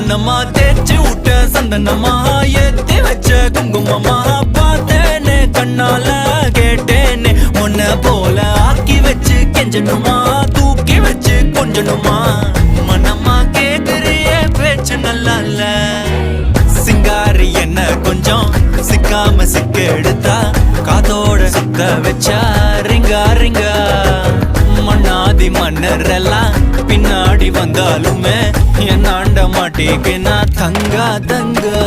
மன்னம்மா தேய்ச்சி விட்ட சந்தனமா ஏத்தி வச்ச குங்குமமா பார்த்தேனே கண்ணால கேட்டேனே உன்ன போல ஆக்கி வச்சு கெஞ்சணுமா தூக்கி வச்சு கொஞ்சணுமா மன்னம்மா கேக்குறிய பேச்சு நல்லா இல்ல சிங்காரி என்ன கொஞ்சம் சிக்காம சிக்க எடுத்தா காதோட சுத்த வச்சா ரிங்கா ரிங்கா மண்ணாதி மன்னர் எல்லாம் பின்னாடி வந்தாலுமே என் ஆண்ட மாட்டேக்கு நான் தங்கா தங்கா